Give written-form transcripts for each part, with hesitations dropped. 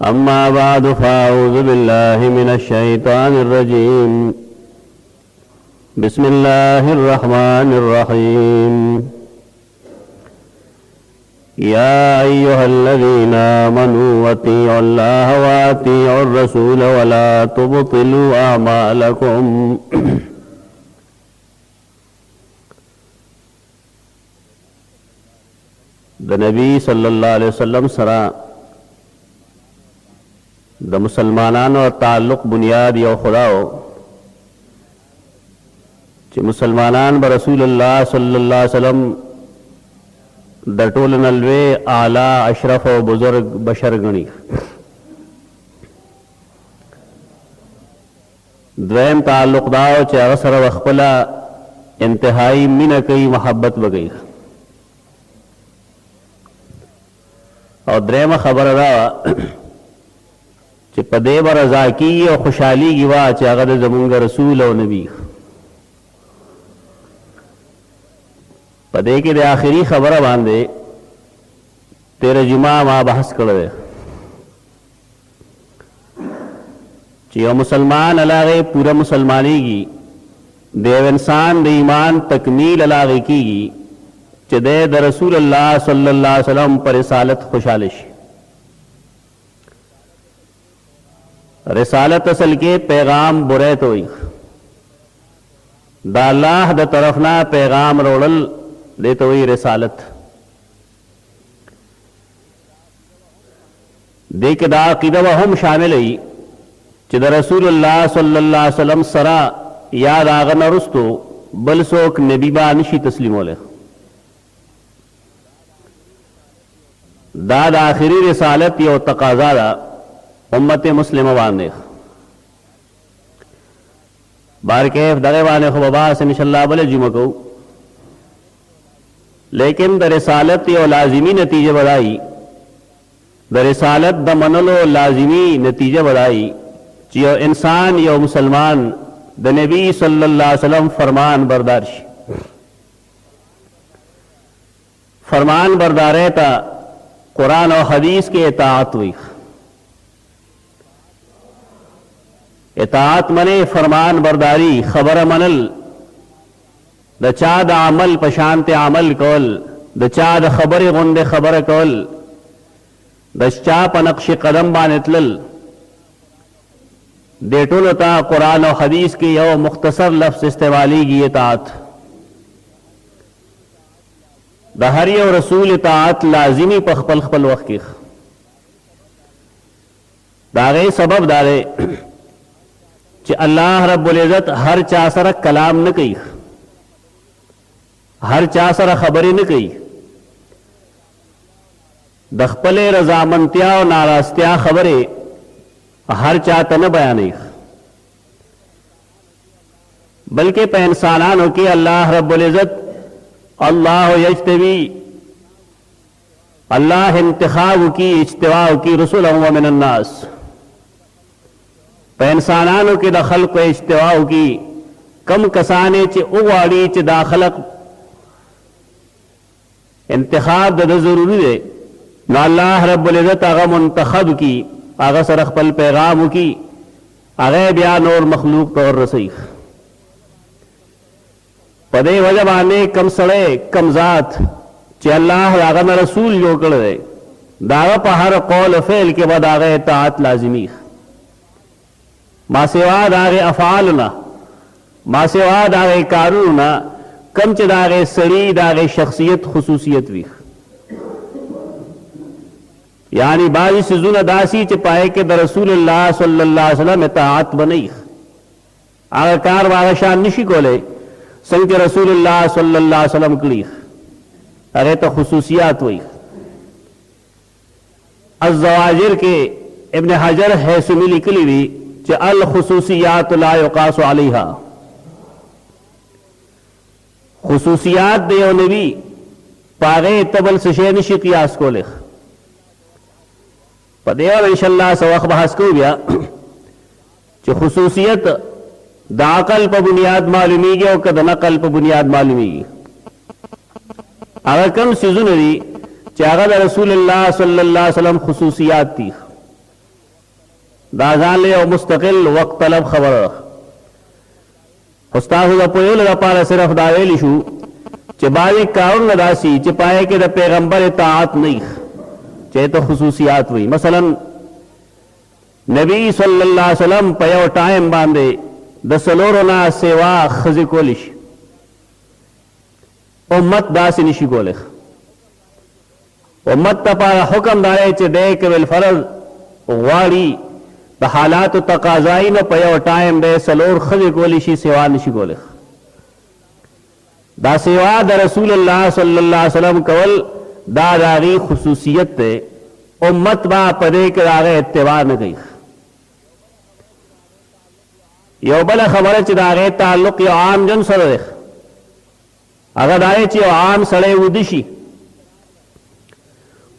أما بعد فأعوذ بالله من الشيطان الرجيم بسم الله الرحمن الرحيم يا أيها الذين آمنوا أطيعوا الله وأطيعوا الرسول ولا تبطلوا أعمالكم د نبی صلی الله علیه وسلم سره د مسلمانانو تعلق بنیاد یو خداو چې مسلمانان به رسول الله صلی الله علیه وسلم د ټولو نه لوی اعلی اشرف او بزرگ بشر ګڼي. دویم تعلق دا چې هغه سره خپله انتهایی مینه کوي، محبت به کوي. او درېمه خبره دا چې په دې به رضا کېږي او خوشحالېږي وا چې هغه د زمونږ رسول او نبي. په دې کې د آخري خبره باندې تیره جمعه ما بحث کړی دی چې یو مسلمان هغې پوره مسلمانېږي، د یو انسان د ایمان تکمیل هغې کېږي چې دی د رسول الله صلی الله علیه وسلم پر رسالت خوشحاله شي. رسالت اصل کې پیغام بریت وي، دا الله د طرف نه پیغام روړل دې ته وایي رسالت. دې کې دا عقیده به هم شامل وي چې د رسول الله صلی الله علیه وسلم سره یا د هغه نه وروستو بل څوک نبي به نشي تسلیمولی. دا د آخري رسالت یو تقاضا ده امت مسلمه باندې. بارکیف دغه باندې خو به بحث انشاءالله بله جمعه کوو، لیکن د رسالت یو لازمی نتیجه بدائی، د رسالت د منلو لازمی نتیجه بدائی چې یو انسان یو مسلمان د نبی صلی الله علیه وسلم فرمان بردار شي. فرمان بردارے تا قرآن و حدیث کے اطاعت ہوئی. اطاعت منے فرمان برداری، خبر منل، د چا د عمل پشانت عمل کول، د چا د خبر غند خبر کول، د چا په نقش قدم باندې تلل. دې ټولو ته قرآن او حدیث کې یو مختصر لفظ استعمالیږي اطاعت. د هر یو رسول اطاعت لازمی په خپل خپل وخت کې. د هغې سبب دا دی چې الله رب العزت هر چا سره کلام نه کوي، هر چا سره خبرې نه کوي، د خپلې رضامندتیا او ناراضتیا خبرې هر چا ته نه بیانوي، بلکې په انسانانو کې الله رب العزت اللہ یجتبی، اللہ انتخاب کی اجتباع کی رسولا من الناس. په انسانانو کې د خلق اجتباع کی کم کسانے چی اغواړي چې دا خلق انتخاب د ضروری دی، نو الله رب العزت هغه منتخب کی، هغه سره خپل پیغام کی، هغه بیا نور مخلوق ته ورسوي. په دې وجه باندې کم سړی کم ذات چې الله هغه نه رسول جوړ کړی دی، د هغه په هر قول فعل کې به د هغه اطاعت لازمي. ما سوا د هغې افعالو نه، ما سوا د هغې کارونو نه کم چې د هغې سړي د هغې شخصیت خصوصیت وي. یعنی بعضې څیزونه داسې چې په هغې کې د رسول الله صلی الله علیه وسلم اطاعت به نه وي، هغه کار به هغه شان نشي کولی څنګه رسول الله صلی الله علیه وسلم کړي. هغه ته خصوصیات وایي. الزواجر کې ابن حجر حیثمی لیکلی دي چې الخصوصیات لا یقاس علیها. خصوصیات د یو نبی په هغې ته بل څه شی نشي قیاس کولی. په دې ور انشاءالله څه وخت بحث کوو بیا چې خصوصیت د عقل په بنیاد معلومیږي او که د نقل په بنیاد معلومیږي. هغه کوم څیزونه دي چې هغه د رسول الله صلی الله علیه وسلم خصوصیات دي، دا ځان له مستقل وقت طلب خبره استاد د پویل لپاره صرف دا ویلی شو چې باندې کارونه داسي چې پای کې د پیغمبر اطاعت نه چې ته خصوصیات وي. مثلا نبی صلی الله علیه وسلم په یو ټایم باندې د سلورو نه سیوا خزي کولی شي، امت داسې نشي کولی. امت لپاره حکم دا دی چې دی که بالفرض غواړي د حالاتو تقاضایي نه په یو ټایم دی سلور خزي کولی شي، سیوا نشي کولی. دا سیوا د رسول الله صلی الله علیه وسلم کول دا د هغې خصوصیت دی. امت به په دې کې د هغه اتباع نه کوي. یو بله خبره چې د هغې تعلق یو عام جن سره دی، هغه دا دی چې یو عام سړی وده شي،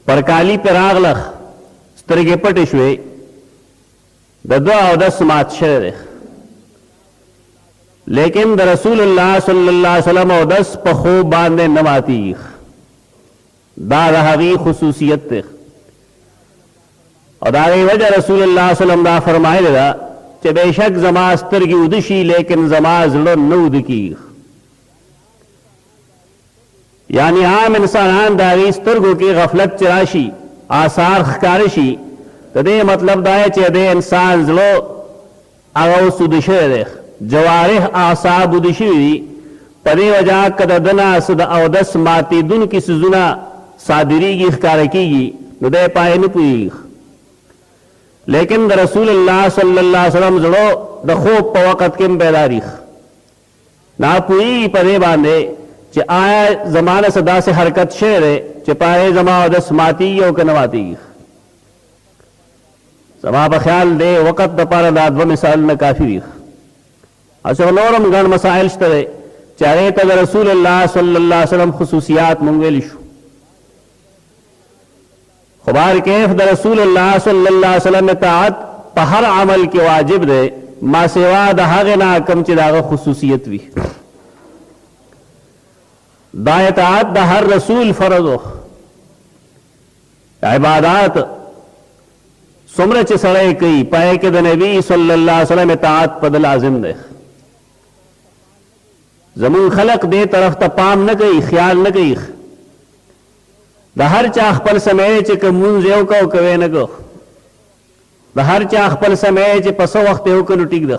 پر کالي پې راغله، سترګې پټې شوې، د ده اودس مات شوی دی، لیکن د رسول الله صلی الله علیه وسلم اودس په خوب باندې نه ماتېږي. دا د هغې خصوصیت دی. او د هغې وجه رسول الله صلی الله علیه وسلم دا فرمایلی ده چې بېشک زما سترګې وده شي لیکن زما زړه نه وده کېږي. یعنی عام انسانان د هغې سترګو کې غفلت چې راشي، آثار ښکاره شي، د دې مطلب دا دی چې د انسان زړه هغه اوس وده شوی دی، جوارح اعصاب وده شوي دي. په دې وجه که د ده نه څه د اودس ماتېدونکي څیزونه صادرېږي، ښکاره کېږي، نو دی په هغې نه پوهېږي. لیکن د رسول الله صلی الله علیه وسلم زړه د خوب په وخت کې هم بیدارېږي، ناپوهېږي په دې باندې چې آیا زما نه څه داسې حرکت شوی دی چې په هغې زما اودس ماتېږي او که نه ماتېږي. زما په خیال دې وخت دپاره دا دوه مثالونه کافي دي. اصل نور هم ګڼ مسائل شته دی چې هغې ته د رسول الله صلی الله علیه وسلم خصوصیات مونږ ویلی شو. خو بهر کیف د رسول الله صلی الله علیه وسلم اطاعت په هر عمل کې واجب دی، ما سوا د هغې نه کوم چې د هغه خصوصیت وي. دا اطاعت د هر رسول فرض و. عبادات څومره چې سړی کوي پای کې د نبی صلی الله علیه وسلم اطاعت په ده لازم دی. زمون خلق دې طرف ته پام نه کوي، خیال نه کوي. د هر چا خپل سمعی چې که مونځ یو کو کوی نه کو، د هر چا خپل سمعی چې په څه وخت یو کو نو ټیک ده،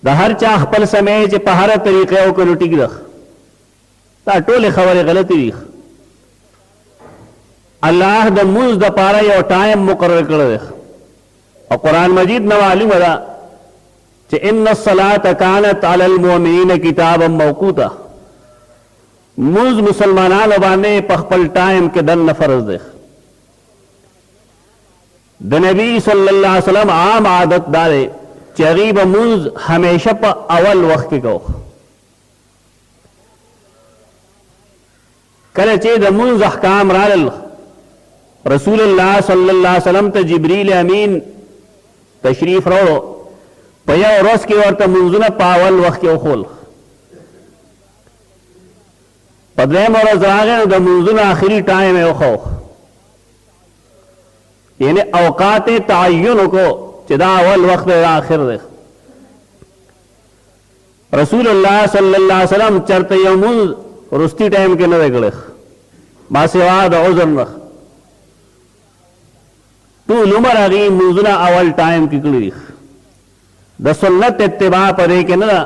د هر چا خپل سمعی چې په هره طریقه یو کو نو ټیک ده. دا ټولې خبرې غلطې دي. الله د مونځ دپاره یو ټایم مقرر کړی دی، او قرآن مجید نه معلومه ده چې ان الصلاة کانت علی المؤمنین کتابا موقوتا. مونځ مسلمانانو باندې په خپل ټایم کې دننه فرض دی. د نبی صلی الله علیه وسلم عام عادت دا دی چې هغوی به مونځ همیشه په اول وخت کې کو. کله چې د مونځ احکام رالل، رسول الله صلی الله علیه وسلم ته جبریل امین تشریف راوړو، په یو ورځ کې ورته مونځونه په اول وخت کې وښول. په درېیمه ورځ راغی نو د مونځونو آخري ټایم یې وښو، یعنې اوقات یې تعین وکړو چې دا اول وخت دی، دا آخر دی. رسول الله صلی الله علیه وسلم چرته یو مونځ وروستي ټایم کې نه دی کړی، ما سوا د عذر نه. ټول عمر هغې مونځونه اول ټایم کې کړي دي. د سنت اتباع په دې کې نه ده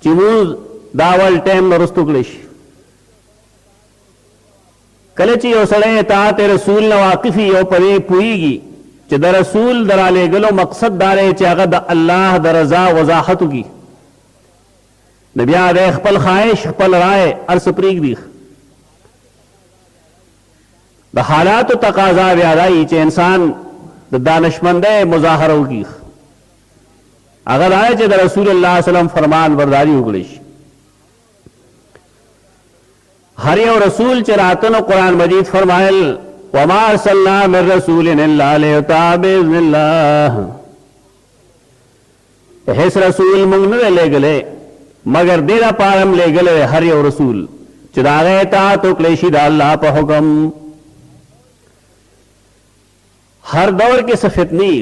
چې مونځ دا اول ټایم نه وروستو کړی شي. کله چې یو سړی اطاعت رسول نه واقف وي او په دې پوهېږي چې د رسول د رالېږلو مقصد دا دی چې هغه د الله د رضا وضاحت وکړي، نو بیا دی خپل خواهش خپل رای هر څه پرېږدي. د حالاتو تقاضا بیا دا وي چې انسان د دانشمندۍ مظاهره وکړي، هغه دا دی چې د رسول الله صلی الله علیه وسلم فرمان برداري وکړي شي. هر یو رسول چې راتنو قرآن مجید فرمایل وما ارسلنا من رسول الا لیطاع باذن الله. هیڅ رسول موږ نه دی لېږلی مگر دې دپاره هم لېږلی هر یو رسول چې د هغه اطاعت وکړی شي د الله په حکم. हर दौर के सफितनी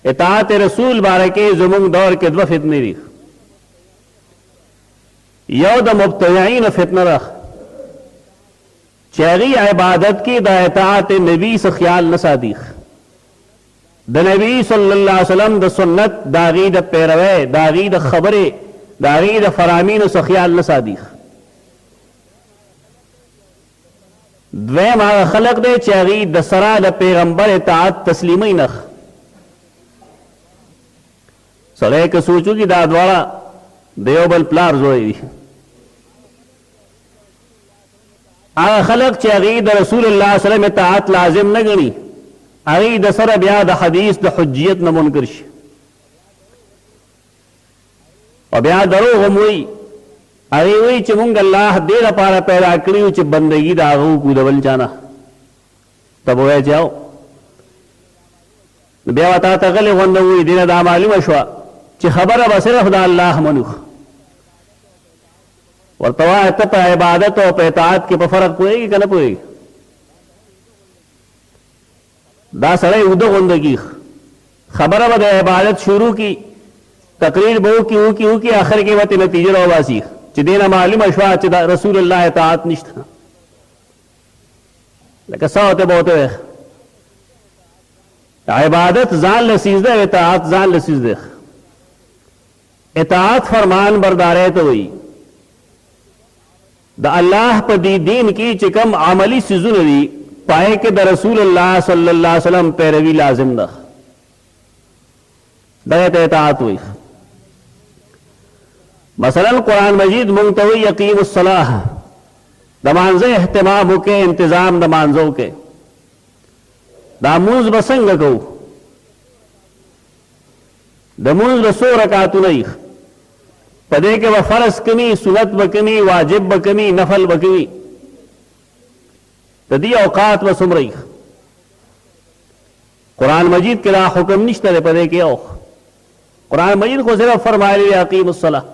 इताअत रसूल बारके जुमुंग दौर के दो फितनी री यौ द मुब्तदईन फितना रख चेगी इबादत की द इताअत नबी से ख्याल न सादीख द नबी सल्लल्लाहु अलैहि वसल्लम द सुन्नत दागी द पैरवे दागी द खबरे दागी द फरामीन से ख्याल न सादीख द्वैम आगा खलक दे चेगी द सरा द पैगंबर इताअत तस्लीमी नख सड़े के सोचू की दादवाड़ा देवबल प्लार जोड़ी आगा खलक चे अगीद रसूलुल्लाह सल्लल्लाहु अलैहि वसल्लम इताअत लाजिम न गणी अगीद सर ब्या द हदीस द हुज्जियत न मुनकर और ब्या दरो गमुई अरे वही चमुंग अल्लाह दे द पारा पैदा करी च बंदगी दागू को दबल जाना तब वो जाओ ब्या बता तगले वंद हुई दिन दा मालूम अशवा च खबर अब सिर्फ दा अल्लाह मनुख और तवा तप इबादत और इताअत के फर्क पोएगी कि न पोएगी दा सड़े उदो गंदगी खबर अब इबादत शुरू की तकरीर बहु की आखिर के वत नतीजे रोबासी चिदेना मालूम अशवा चिदा रसूलुल्लाह इताअत निश्ता लेकिन सा होते बहुत इबादत जान लसीज दे इताअत जान लसीज दे इताअत फरमान बरदार है तो वही द अल्लाह पदी दीन की चिकम अमली सिजुनरी पाए के द रसूलुल्लाह सल्लल्लाहु अलैहि वसल्लम पैरवी लाजिम द दयत इताअत हुई मसलन कुरान मजीद मुंतवी यकीमुस सलाह दमानजे एहतमाम के इंतजाम दमानजों के दामूज बसंग को दमूज बसो रकातु नहीं पदे के वह फर्ज कमी सुनत बकमी वाजिब बकमी नफल बकमी तदी औकात व सुमरई कुरान मजीद के ला हुक्म निश्तर पदे के औ कुरान मजीद को सिर्फ फरमाए अकीमुस सलाह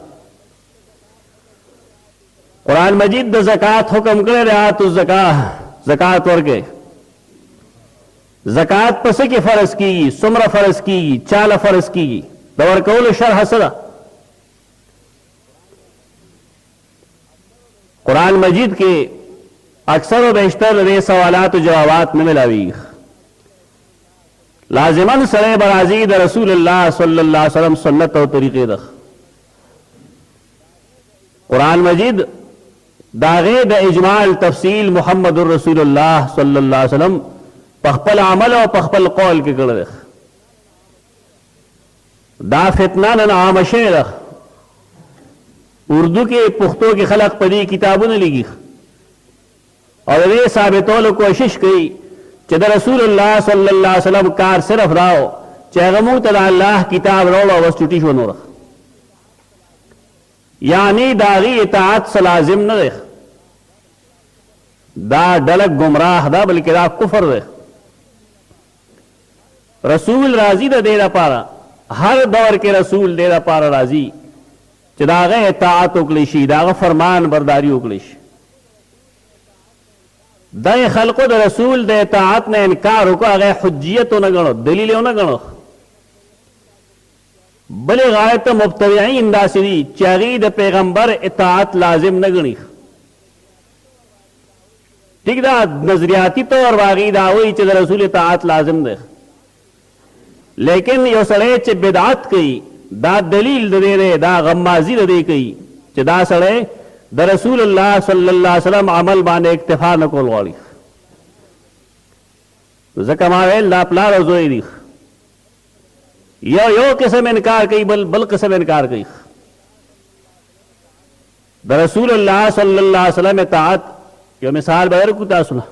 कुरान मजीद द ज़कात हुक्म करे रियातुज़ ज़कात ज़कात वर्गे ज़कात पसे के फर्ज की सुमरा फर्ज की चाल फर्ज की दवर कौल शरह सदा कुरान मजीद के अक्सर और बेशतर रे सवालात जवाबात में मिलावी लाजिमन सरे बराजी द रसूलुल्लाह सल्लल्लाहु अलैहि वसल्लम सुन्नत और तरीके द कुरान मजीद दागे द इजमाल तफसील मुहम्मदुर रसूलुल्लाह सल्लल्लाहु अलैहि वसल्लम पखपल अमल और पखपल कौल के गड़ रख दा फितना न आमशे रख उर्दू के पुख्तों की खलक पदी किताबों ने लिखी और वे साबितों कोशिश की चद रसूलुल्लाह सल्लल्लाहु अलैहि वसल्लम कार सिर्फ राओ चैगमू तला अल्लाह किताब रोड़ा बस चुटी शो रख यानी दागी इताअत सलाजिम न देख दा डलक गुमराह दा बल्कि दा कुफर देख रसूल राजी दा देरा पारा हर दौर के रसूल देरा पारा राजी चिदाग इताअत उकलिशी दाग फरमान बरदारी उकलिश दे खलको द रसूल दे इताअत ने इनकार हो गए हुज्जियत न गणो दलील न गणो बले गायत मुब्तदईन दासिरी चरीद पैगंबर इताअत लाजिम न गणी ठीक दा नजरियाती तौर वागी दावी च रसूल इताअत लाजिम दे लेकिन यो सड़े च बिदात कई दा दलील दे दे दा गम्माजी दे कई च दा सड़े द रसूलुल्लाह सल्लल्लाहु अलैहि वसल्लम अमल बाने इक्तिफा न कोल वाली ज़कमावे ला प्ला रोज़ोई यो किस्म इनकार कई बल किस्म इनकार कई द रसूलुल्लाह सल्लल्लाहु अलैहि वसल्लम इताअत यो मिसाल बगैर कुता सुना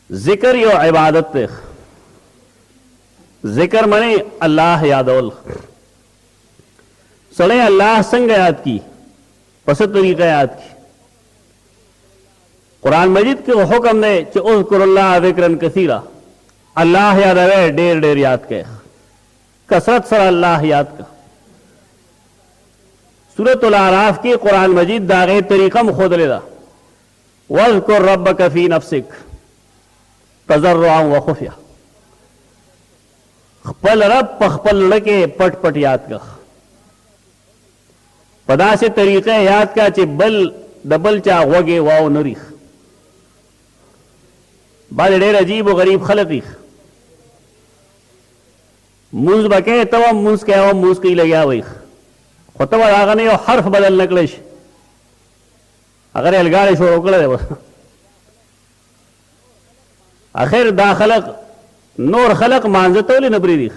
जिक्र यो इबादत जिक्र मने अल्लाह यादौल सड़े अल्लाह संग याद की पसंद तरीका याद की कुरान मजीद के हुक्म ने उज़्कुरुल्लाह ज़िक्रन कसीरा अल्लाह याद आवे डेर डेर याद के कसरत सर अल्लाह याद का सूरतुल आराफ की कुरान मजीद दागे तरीका खुद लेदा वज़्कुर रब्बक फी नफ्सिक تضرعا وخفیه. خپل رب په خپل زړه کې پټ پټ یاد کا، په داسې طریقه یاد کا چې بل د بل چا غوږې واو نه ریخ. بعض ډېر عجیب و غریب خلق یې مونځ به کوې ته هم مونځ کوې هم مونځ کوي لګیا وی، خو ته به د هغه نه یو حرف بدل نه کړی شي، هغه ریلګاډی شروع کړی دی. اخر دا خلق نور خلق مانځه ته ولې نه پرېږدي؟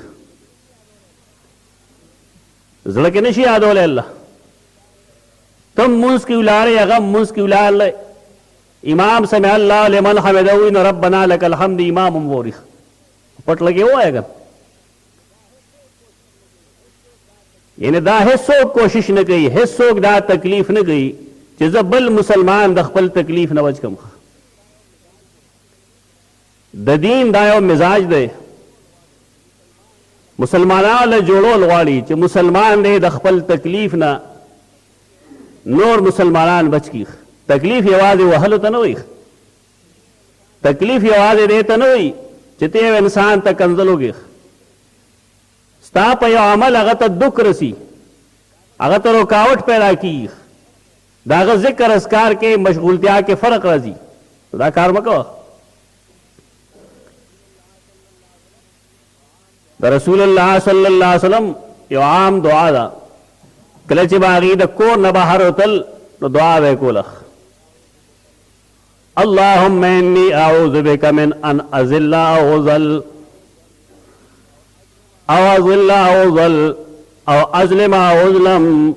زړه کې نشي یادولی الله. تم مونځ کې ولاړې هغه مونځ کې ولاړلی، امام سمع الله لمن حمده وي نو ربنا لك الحمد امام هم ووریخ پټ لګې ووایه که. یعنی دا هیڅوک کوشش نه کوي، هیڅوک دا تکلیف نه کوي چې زه بل مسلمان د خپل تکلیف نه وچ کم. د دین دا یو مزاج دی، مسلمانانو له جوړول غواړي چې مسلمان دی د خپل تکلیف نه نور مسلمانان بچ کړي. تکلیف یوازې وهلو ته نه وي، تکلیف یوازې دې ته نه وي چې ته یو انسان ته کنځل وکړې، ستا په یو عمل هغه ته دک رسی، هغه ته رکاوټ پیدا کیږي، د هغه ذکر اذکار کې مشغولتیا کې فرق راځي، دا کار مه کوه. د رسول الله صلی الله علیه وسلم یو عام دعا ده، کله چې به هغې د کور نه بهر وتل نو دعا به یې کوله، اللهم انی اعوذ بک من ان اذل او اذل او اذل او اذل او اظلم او اظلم.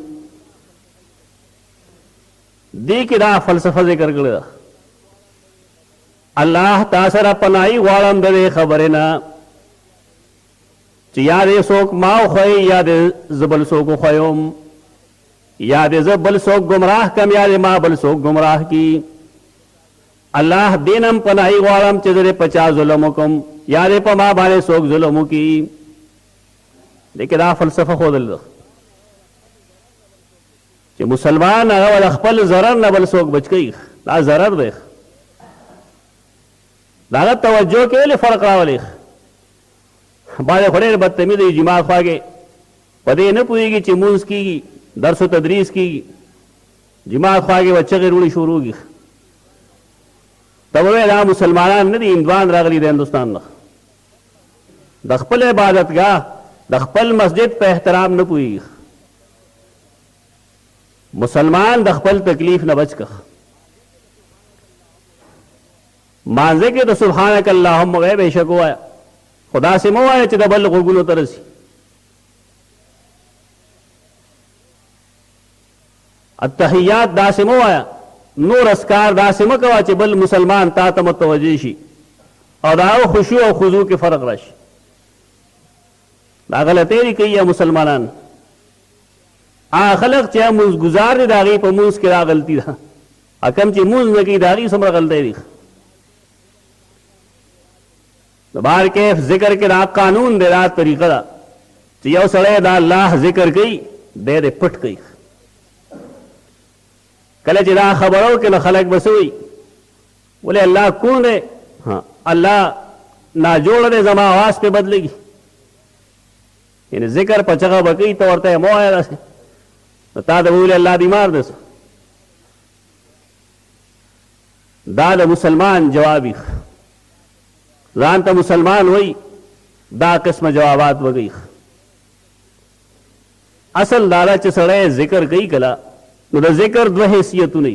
دې کې دا فلسفه ذکر کړې ده، الله تا سره پناهي غواړم د دې خبرې نه چې یا دې څوک ما وښوي یا دې زه بل څوک وښیم، یا دې زه بل څوک ګمراه کم یا دې ما بل څوک ګمراه کی. الله دینم پناهي غواړم چې زه په چا ظلم وکړم یا دې په ما باندې څوک ظلم وکړي. دې کې دا فلسفه ښودل ده چې مسلمان هغه د خپل ضرر نه بل څوک بچ کوي، دا ضرر دی. د هغه توجه کې ولې فرق راولي؟ بعضې خو ډېر بدتمیزه وي، جماعت خواږې په دې نه پوهېږي چې مونځ کېږي، درس و تدریس کېږي، جماعت خواږې به چغې روړې شروع کړي. ته به وایې دا مسلمانان نه دي، هندوان راغلي د هندوستان نه، د خپل عبادتګاه د خپل مسجد په احترام نه پوهېږي. مسلمان د خپل تکلیف نه بچ کړه. مانځه کې د سبحانک اللهم وایه بېشک ووایه، خو داسې مه وایه چې د بل غوږونو ته رسي. التحیات داسې مه وایه، نور اسکار داسې مه کوه چې بل مسلمان تا ته متوجه شي او د هغه خشوع او خضوع کې فرق راشي. دا غلطۍ کوي مسلمانان. هغه خلق چې مونځ ګزار دي د هغې په مونځ کې دا غلطي ده، کم چې مونځ نه کوي د هغې څومره غلطۍ دي. د بهر کیف ذکر کې دا قانون دی، دا طریقه ده چې یو سړی دا الله ذکر کوي دی دې پټ کوي. کله چې دا خبره وکړي نو خلک به څه وایي؟ ولې الله کوڼ دی؟ الله ناجوړه دی، زما اواز پې بدلېږي. یعنې ذکر په چغه به کوي، ته ورته یې مه وایه داسې، نو تا ته به ولې الله بیمار دی. دا د مسلمان جواب وي، ځان ته مسلمان وایي، دا قسمه جوابات وکوي. اصل دا ده چې سړی ذکر کوي کله نو د ذکر دوه حیثیتونه،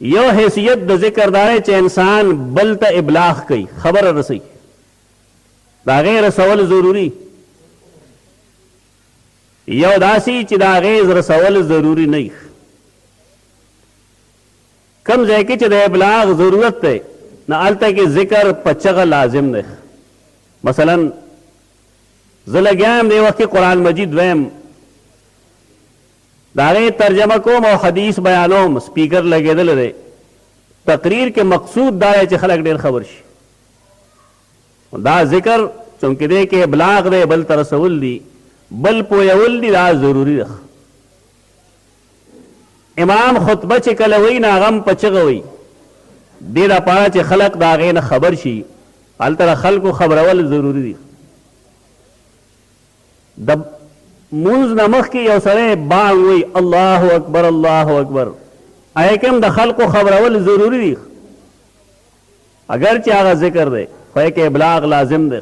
یو حیثیت د ذکر دا دی چې انسان بل ته ابلاغ کوي، خبره رسوي، د هغې رسول ضروري. یو داسې چې د هغې رسول ضروري نه وي. کم ځای کې چې د ابلاغ ضرورت دی نو هلته کې ذکر په چغه لازم دی. مثلا زه لګیا یم دې وخت کې قرآن مجید ویم، د هغې ترجمه کوم او حدیث بیانوم، سپیکر لګېدلی دی، تقریر کې مقصود دا دی چې خلک ډېر خبر شي. دا ذکر چونکې دی کې ابلاغ دی، بل ته رسول دی، بل پویول دی، دا ضروري ده. امام خطبه چې کله وایي نو هغه هم په چغه وایي، دې دپاره چې خلق د هغې نه خبر شي هلته د خلکو خبرول ضروري دي د مونځ نه مخکې یو سړی بانګ وایي الله اکبر الله اکبر هغې کې هم د خلکو خبرول ضروري دي اگر چې هغه ذکر دی خو یې کې ابلاغ لازم دی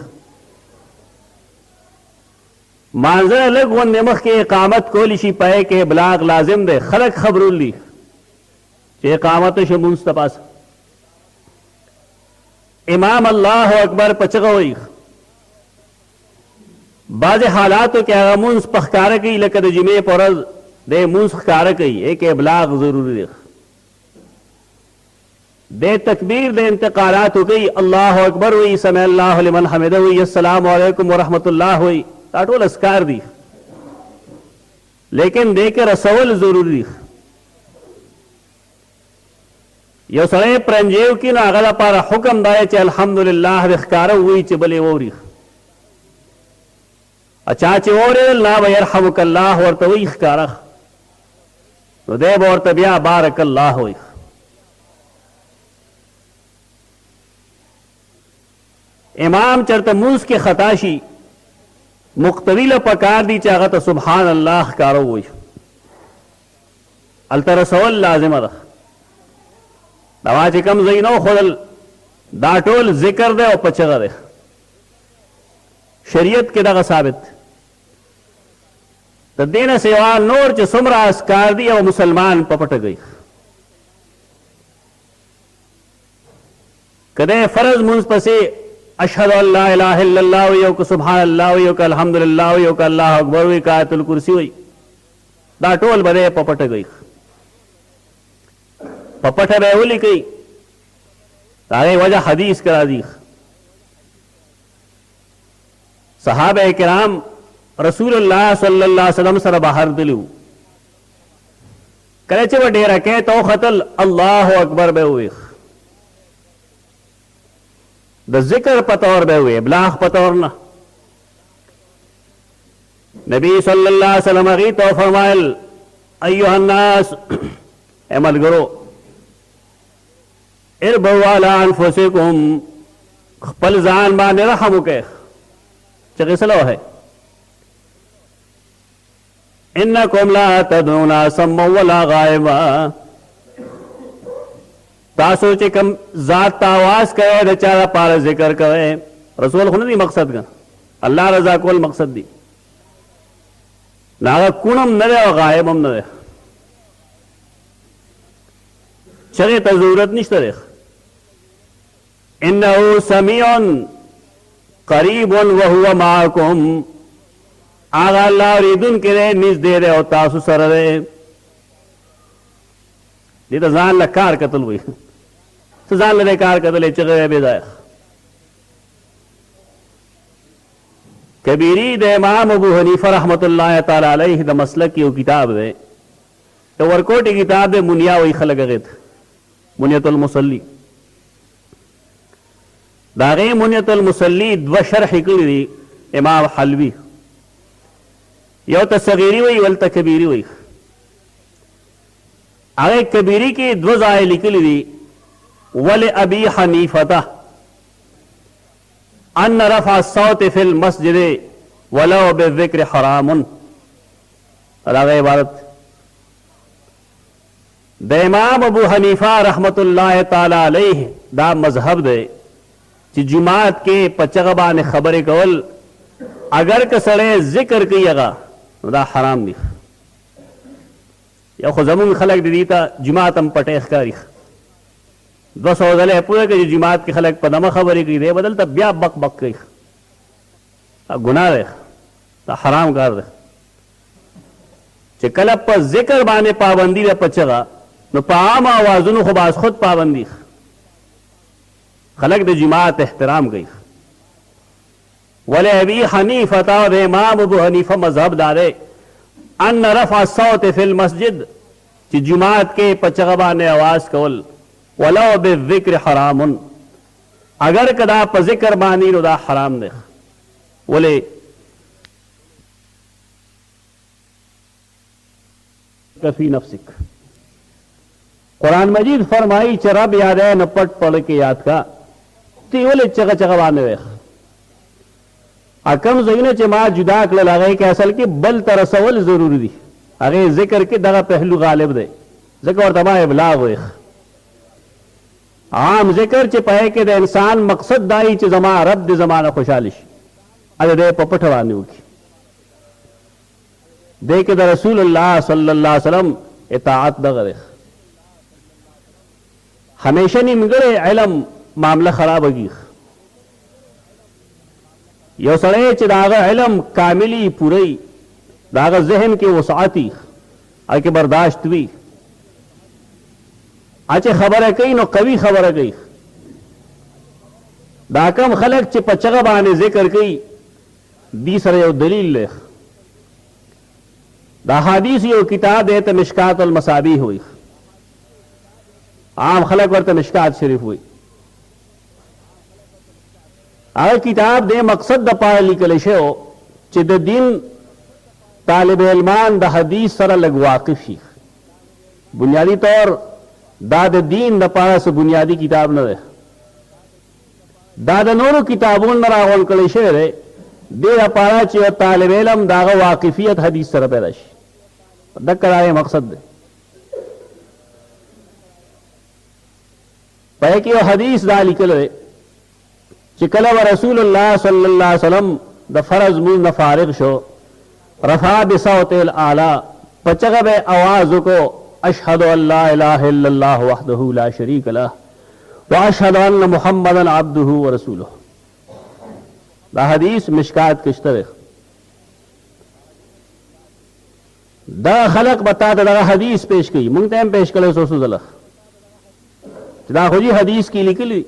مانځه لږ غوندې مخکې اقامت کولی شي په هغې کې ابلاغ لازم دی خلک خبرول دي چې اقامت وشي مونځ ته پاسه امام الله اکبر په چغه وایي بعضې حالاتو کې هغه مونځ په ښکاره کوي لکه د جمعې په ورځ دی مونځ ښکاره کوي هغې کې ابلاغ ضروري دی دے تکبیر دے انتقالات ہو گئی اللہ اکبر ہوئی سمع اللہ لمن حمدہ ہوئی السلام علیکم ورحمۃ اللہ ہوئی دا ټول اسکار دی لیکن دے کے رسول ضروری یو سړی پرنجیو کی نو هغه لپاره حکم دا چې الحمدلله د ښکاره ووایي چې بلې واوري چا چې واورېدل لا به یرحمک الله ورته وایي ښکاره نو دی به ورته بیا بارک الله وایي امام چرته مونځ کې خطا شي مقتدی له پکار دی چې هغه ته سبحان الله ښکاره ووایي هلته رسول لازمه ده دا چې کوم ځای نه وښودل دا ټول ذکر دی او په چغه دی شریعت کې دغه ثابت د دې نه سوا نور چې څومره اسکار دي او مسلمان په پټه کوي که دی فرض مونځ پسې اشهد ان لا اله الا الله وي او که سبحان الله وي او که الحمدلله وي او که الله اکبر وي که آیت الکرسي وي دا ټول به دی په پټه کوي په پټه به یې ولیکئ د هغې وجه حدیث کې راځي صحابه کرام رسول الله صلی الله علیه وسلم سره بهر تللي وو کله چې به ډېرکې ته وختل الله اکبر به ووایي د ذکر په طور به وي ابلاغ په طور نه نبی صلی الله علیه وسلم هغې ته وفرمایل ایها الناس ای ملګرو اربوا علی انفسکم خپل ځان باندې رحم وکړئ چغې سره وهئ انکم لا تدعون صما ولا غائبا تاسو چې کوم ذات ته آواز کوئ د چا دپاره ذکر کوئ رسول خو نه دی مقصد که الله رضا کول مقصد دی نو هغه کوڼ هم نه دی او غایب هم نه دی چغې ته ضرورت نشته دی انه سمیع قریب وهو معکم هغه الله اورېدونکی دی نږدې دی او تاسو سره دی دې ته ځان له کار کتل وایي ته ځان له کار کتلی چغې بې ځایه کبیری د امام ابو حنیفه رحمت الله تعالی علیه د مسلک یو کتاب دی د ورکوټي کتاب دی منیا وایي خلک هغې ته منیت المصلي د هغې منیت المصلي دوه شرحې کړي دي امام حلوي یو ته صغیري وایي بل ته کبیري وایي هغې کبیري کې دوه ځایه لیکلي دي ولأبي حنیفة ان رفع الصوت في المسجد ولو بالذکر حرام هغه عبارت د امام ابو حنیفه رحمت الله تعالی علیه دا مذهب دی چې جماعت کې په چغه باندې خبرې کول اگر که سړی ذکر کوي هغه نو دا حرام دی یو خو زمونږ خلک د دې ته جماعت هم پټی ښکاري 200 ځله پوره کوي جماعت کې خلک په دمه خبرې کوي دی بدل ته بیا بک بک کوي ګناه دی دا حرام کار دی چې کله په ذکر باندې پابندي ده په چغه نو په عام آوازونو خو باز خود پابندي خلک د جماعت احترام کوي ولأبي حنیفة او د امام ابو حنیفه مذهب دا دی ان رفع الصوت فی المسجد چې جماعت کې په چغه باندې آواز کول ولو بالذکر حرام اگر کدا په ذکر باندې نو دا حرام دی ولې فی نفسک कुरान मजीद फरमाई च रब याद है न पट पढ़ के याद का तेवल चगा चगा बाने वे अकम जहीने च मा जुदा कर लगे कि असल के बल तरसवल जरूरी दी अगे जिक्र के दगा पहलू गालिब दे जिक्र और तमा इबलाग वे आम जिक्र च पाए के दे इंसान मकसद दाई च जमा रब दे जमाना खुशालिश अरे दे पपटवानी होगी दे के द रसूलुल्लाह सल्लल्लाहु अलैहि वसल्लम इताअत दगरे हमेशा नहीं मिगड़े इलम मामला खराब होगी यो सड़े च दागा इलम कामिली पूरी दागा जहन के वसाती आके बर्दाश्त भी आचे खबर है कई नो कवि खबर है कई दाकम खलक च पचगा बाने जिक्र कई दी सर यो दलील ले दा हादीस यो किताब है तो मिशकात अल मसाबी हुई आम खलक वर्त मिशकात शरीफ हुई अगर किताब दे मकसद द पाए लिखले शो चिद दिन तालिब इल्मान द हदीस सर लग वाकिफी बुनियादी तौर दाद दीन द पारा से बुनियादी किताब न रहे दादा नोरो किताबों न रावल कले शेर है दे पारा चे तालिब इल्म दागा वाकिफियत हदीस सर पैदाश दक्कराए मकसद दे पै कि हदीस दा लिखले चिकला व रसूलुल्लाह सल्लल्लाहु अलैहि वसल्लम द फरज मुन न फारिग शो रफा बिसौतिल आला पचगब आवाज को अशहदु अल्ला इलाहा इल्लल्लाह वहदहु ला शरीक लह व अशहदु अन्न मुहम्मदन अब्दुहु व रसूलुहु दा हदीस मिशकात किश्तर दा खलक बता दा हदीस पेश की मुंगतम पेश करे सोसुजला दा खुजी हदीस की लिखली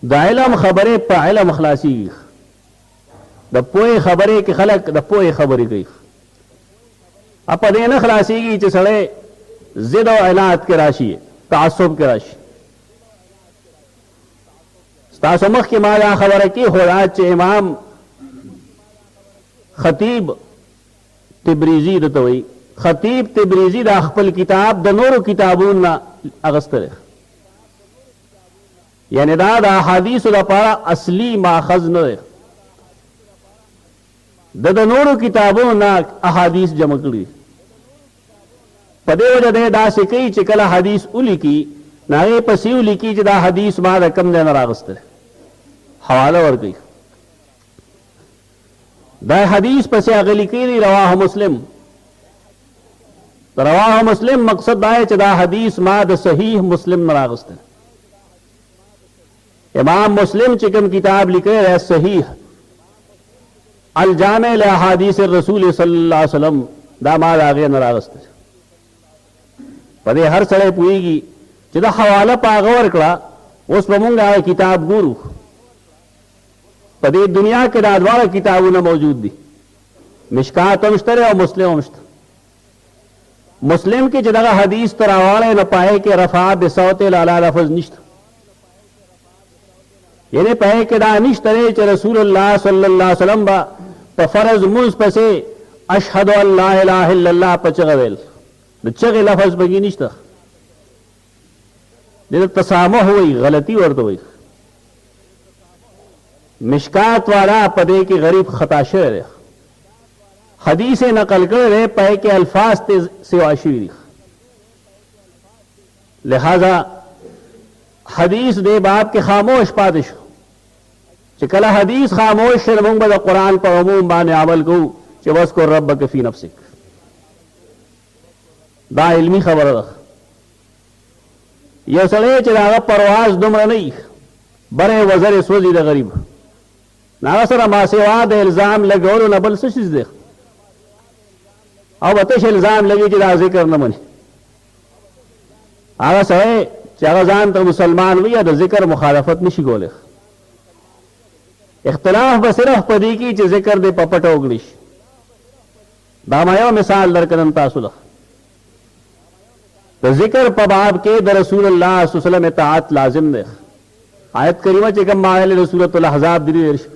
दाइलम खबरें पाइलम खलासी द पोए खबरें के खलक द पोए खबरें गई अपने न खलासी की च सड़े जिद और इनात के राशि तासुब के राशि तासुमख के माया खबर है कि होराज च इमाम खतीब तिब्रीजी दतवई खतीब तिब्रीजी दा खपल किताब द नूर किताबून ना अगस्तर यानी दाद अहादीस दा पारा असली माखज न द नूर किताबों ना अहादीस जमकड़ी पदे वजह दे दा से कई चिकला हदीस उली की नागे पसी उली की जदा हदीस मा रकम देना रागस्त हवाला और गई दा हदीस पसे अगली की रवाह मुस्लिम रवाह मुस्लिम मकसद दाए चदा हदीस मा द सहीह मुस्लिम रागस्त इमाम मुस्लिम चिकम किताब लिखे रहे सहीह अल जामे ल अहादीस रसूल सल्लल्लाहु अलैहि वसल्लम दामाद आगे नरागस्त पदे हर सड़े पुएगी जिदा हवाला पागवर कड़ा उस पमुंगा किताब गुरु पदे दुनिया के दादवार किताबों न मौजूद दी मिशकात अमश्तर और मुस्लिम अमश्तर मुस्लिम की जगह हदीस तरावाले न पाए के रफा बिसौते लाला लफज निश्त यानी पाए के दा निश्तरे च रसूलुल्लाह सल्लल्लाहु अलैहि वसल्लम बा फरज मुज पसे अशहदु अल्ला इलाहा इल्लल्लाह पचगवेल चगे लफज बगी निश्ता तसामुह हुई गलती और तो हुई मिशकात वाला पदे के गरीब खता शेर हदीस नकल कर रहे पै के अल्फाज से वाशिरी लिहाजा हदीस दे बाप के खामोश पादिश चिकला हदीस खामोश शर्मुंग बद कुरान पर अमूम बाने अमल को चवस को रब के फी नफ्सिक दा इल्मी खबर रख यह सड़े चलागा परवाज दुमरा नहीं बड़े वजर सोजी दे गरीब नागा सर मासेवाद इल्जाम लगे और नबल से चीज देख अब अतश इल्जाम लगे जिदा जिक्र न मनी आगा सहे चागा जान तो मुसलमान हुई या जिक्र मुखालफत नहीं शिकोले इख्तलाफ बसिरफ पदी की च जिक्र दे पपट ओगलिश दामाया मिसाल दरकन तासुलख तो जिक्र पबाब के द रसूलुल्लाह सल्लल्लाहु अलैहि वसल्लम इताअत लाजिम दे आयत करीमा च कम माहल रसूलुल अहज़ाब दिरी इर्श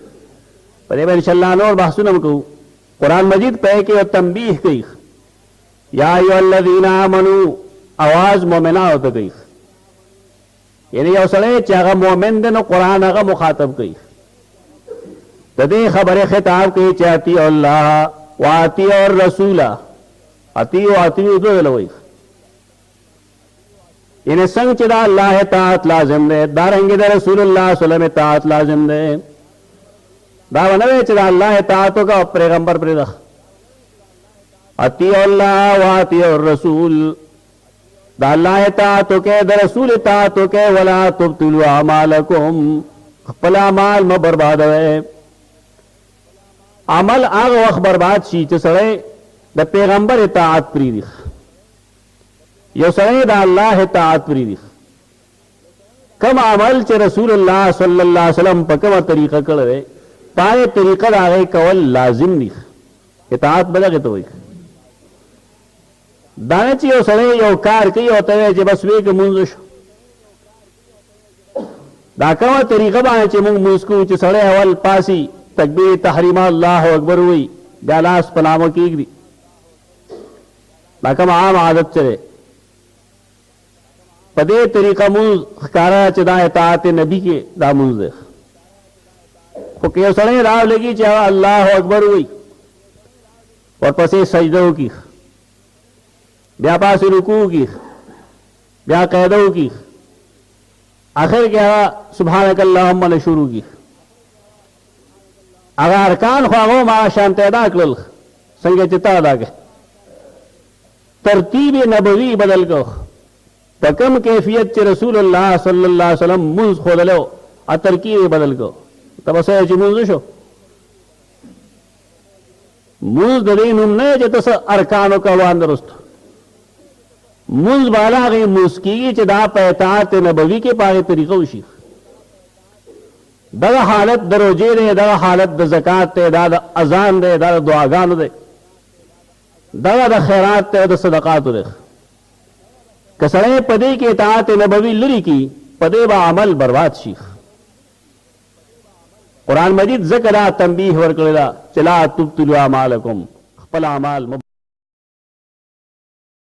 पर इंशाअल्लाह और बहसुनम को कुरान मजीद पे के तंबीह की या अय्युहल्लज़ीना आमनू आवाज मोमिना होते गई यानी यौ सड़े चागा मोमिन दे नो कुरान आगा मुखातब गई तदे खबर खिताब की चाहती अल्लाह वाती और रसूला अती दो लवई इन्हें संग चिदा अल्लाह तात लाजिम दे दारंगे दे रसूलुल्लाह सल्लल्लाहु अलैहि वसल्लम तात लाजिम दे दावनवे चिदा अल्लाह तातो का पैगंबर पर अती अल्लाह वाती और रसूल दा अल्लाह तातो के द रसूल तातो के वला तुब्तिलु अमालकुम फला माल म बर्बाद है अमल आग वक्त बर्बाद शी च सड़े द पैगंबर इताअत प्रीदी यो सड़े द अल्लाह इताअत प्रीदी कम अमल च रसूलुल्लाह सल्लल्लाहु अलैहि वसल्लम पकम तरीका करे पाए तरीका आगे कवल लाजिम दी इताअत बजा के तो दाने ची यो सड़े यो कार की होते है जे बस वे के मुंजुश दाकवा तरीका बाने ची मुंग मुस्कू च सड़े अवल पासी तकबीर तहरीमा अल्लाह अकबर हुई गालास पनामो की गई दाकम आम आदत चले पदे तरीका मुंज कारा चदा इताअत नबी के दा मुंज दे के सड़े राव लगी चाहे अल्लाह अकबर हुई और पसे सजदों की ब्या पास रुकू की ब्या कैदों की आखिर क्या सुभानक अल्लाहुम्मा ने शुरू की अगर अरकान ख्वागो मा शांत अदा कल संगे चिता अदा के तरतीब नबवी बदल को तकम कैफियत च रसूलुल्लाह सल्लल्लाहु अलैहि वसल्लम मुंज खोदलो आ तरकीब बदल को तब असं मुंज शो मुंज दलीन उन्ने जतस अरकानों का वान दुरुस्त मुंज बाला गई मुस्की चदा पैतात नबवी के पाए तरीका उशी दगा हालत दरोजे दे दगा हालत द ज़कात दे दा अजान दे दा दुआगान दे दगा द खैरात दे द सदकात दे कसरे पदे के तात नबवी लरी की पदे बा अमल बर्बाद शी कुरान मजीद ज़करा तंबीह वर करेला चला तुब्तिलु अमालकुम फला अमाल